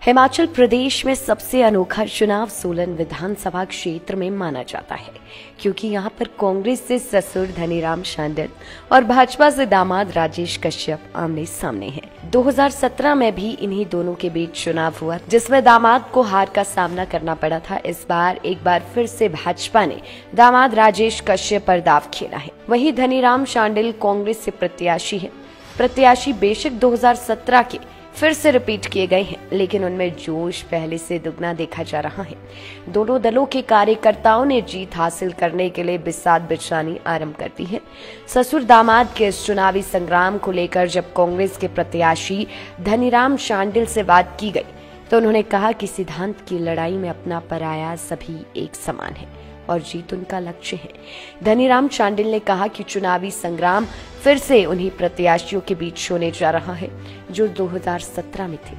हिमाचल प्रदेश में सबसे अनोखा चुनाव सोलन विधानसभा क्षेत्र में माना जाता है, क्योंकि यहां पर कांग्रेस से ससुर धनीराम शांडिल और भाजपा से दामाद राजेश कश्यप आमने सामने हैं। 2017 में भी इन्हीं दोनों के बीच चुनाव हुआ, जिसमें दामाद को हार का सामना करना पड़ा था। इस बार एक बार फिर से भाजपा ने दामाद राजेश कश्यप पर दाव खेला है। वहीं धनीराम शांडिल कांग्रेस से प्रत्याशी बेशक 2017 के फिर से रिपीट किए गए हैं, लेकिन उनमें जोश पहले से दुगना देखा जा रहा है। दोनों दलों के कार्यकर्ताओं ने जीत हासिल करने के लिए बिसात बिछानी आरंभ कर दी है। ससुर दामाद के इस चुनावी संग्राम को लेकर जब कांग्रेस के प्रत्याशी धनीराम शांडिल से बात की गई तो उन्होंने कहा कि सिद्धांत की लड़ाई में अपना पराया सभी एक समान है और जीत उनका लक्ष्य है। धनीराम शांडिल ने कहा कि चुनावी संग्राम फिर से उन्हीं प्रत्याशियों के बीच होने जा रहा है जो 2017 में थे,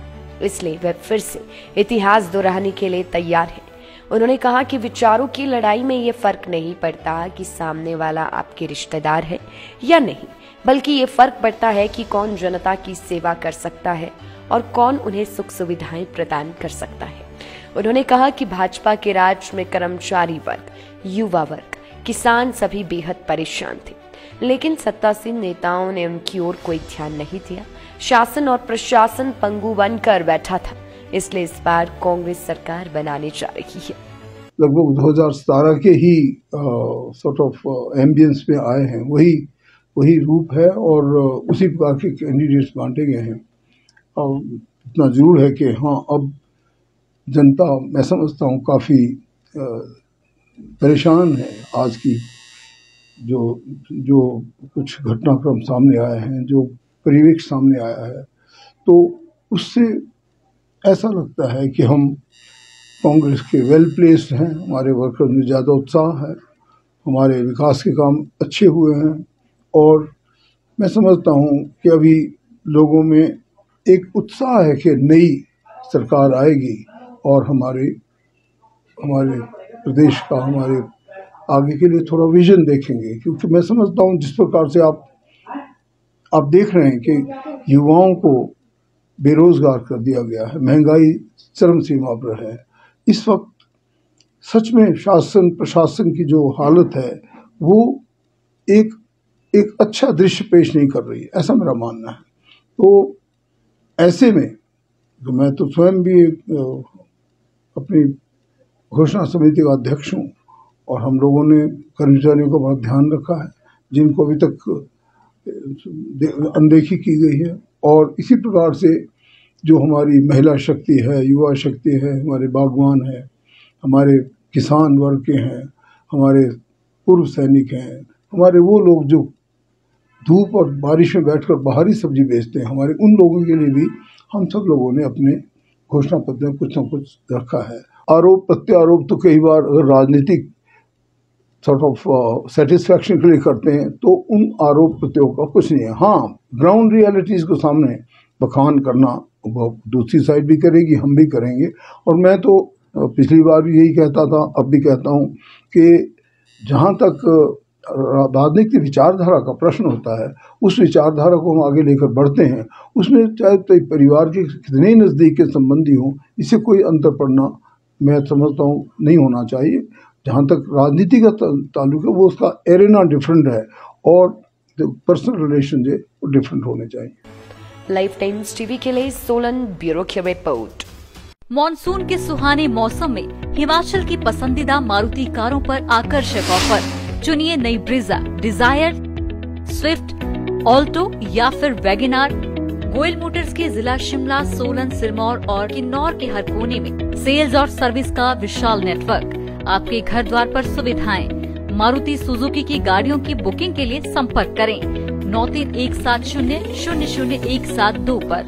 इसलिए वे फिर से इतिहास दोहराने के लिए तैयार हैं। उन्होंने कहा कि विचारों की लड़ाई में ये फर्क नहीं पड़ता कि सामने वाला आपके रिश्तेदार है या नहीं, बल्कि ये फर्क पड़ता है कि कौन जनता की सेवा कर सकता है और कौन उन्हें सुख सुविधाएं प्रदान कर सकता है। उन्होंने कहा कि भाजपा के राज में कर्मचारी वर्ग, युवा वर्ग, किसान सभी बेहद परेशान थे, लेकिन सत्तासीन नेताओं ने उनकी ओर कोई ध्यान नहीं दिया। शासन और प्रशासन पंगु बनकर बैठा था, इसलिए इस बार कांग्रेस सरकार बनाने जा रही है। लगभग 2017 के ही सॉर्ट ऑफ एम्बियंस में आए हैं, वही रूप है और उसी प्रकार के कैंडिडेट्स बांटे गए हैं। और इतना जरूर है कि हाँ, अब जनता मैं समझता हूँ काफ़ी परेशान है। आज की जो कुछ घटनाक्रम सामने आए हैं, जो परिवेश सामने आया है, तो उससे ऐसा लगता है कि हम कांग्रेस के वेल प्लेस्ड हैं, हमारे वर्कर्स में ज़्यादा उत्साह है, हमारे विकास के काम अच्छे हुए हैं और मैं समझता हूँ कि अभी लोगों में एक उत्साह है कि नई सरकार आएगी और हमारे प्रदेश का, हमारे आगे के लिए थोड़ा विजन देखेंगे। क्योंकि मैं समझता हूँ जिस प्रकार से आप देख रहे हैं कि युवाओं को बेरोजगार कर दिया गया है, महंगाई चरम सीमा पर है, इस वक्त सच में शासन प्रशासन की जो हालत है वो एक अच्छा दृश्य पेश नहीं कर रही, ऐसा मेरा मानना है। तो ऐसे में तो मैं तो स्वयं भी अपनी घोषणा समिति का अध्यक्ष हूँ और हम लोगों ने कर्मचारियों का बहुत ध्यान रखा है, जिनको अभी तक अनदेखी की गई है। और इसी प्रकार से जो हमारी महिला शक्ति है, युवा शक्ति है, हमारे बागवान हैं, हमारे किसान वर्ग के हैं, हमारे पूर्व सैनिक हैं, हमारे वो लोग जो धूप और बारिश में बैठकर बाहरी सब्जी बेचते हैं, हमारे उन लोगों के लिए भी हम सब लोगों ने अपने घोषणा पत्र में कुछ न कुछ रखा है। आरोप प्रत्यारोप तो कई बार अगर राजनीतिक सॉर्ट ऑफ सेटिस्फैक्शन के लिए करते हैं तो उन आरोप प्रत्यारोप का कुछ नहीं है। हाँ, ग्राउंड रियलिटीज को सामने बखान करना दूसरी साइड भी करेगी, हम भी करेंगे। और मैं तो पिछली बार भी यही कहता था, अब भी कहता हूँ कि जहाँ तक राजनीतिक विचारधारा का प्रश्न होता है, उस विचारधारा को हम आगे लेकर बढ़ते हैं। उसमें चाहे तो परिवार के कितने नज़दीक के संबंधी हों, इससे कोई अंतर पड़ना मैं समझता हूँ नहीं होना चाहिए। जहाँ तक राजनीति का ताल्लुक है वो उसका एरेना डिफरेंट है और पर्सनल रिलेशन जो वो डिफरेंट होने चाहिए। लाइफ टाइम्स टीवी के लिए सोलन ब्यूरो की रिपोर्ट। मॉनसून के सुहाने मौसम में हिमाचल की पसंदीदा मारुति कारों पर आकर्षक ऑफर। चुनिए नई ब्रीजा, डिजायर, स्विफ्ट, ऑल्टो या फिर वैगनार। गोयल मोटर्स के जिला शिमला, सोलन, सिरमौर और किन्नौर के हर कोने में सेल्स और सर्विस का विशाल नेटवर्क। आपके घर द्वार पर सुविधाएं। मारुति सुजुकी की गाड़ियों की बुकिंग के लिए संपर्क करें 9317000172 पर।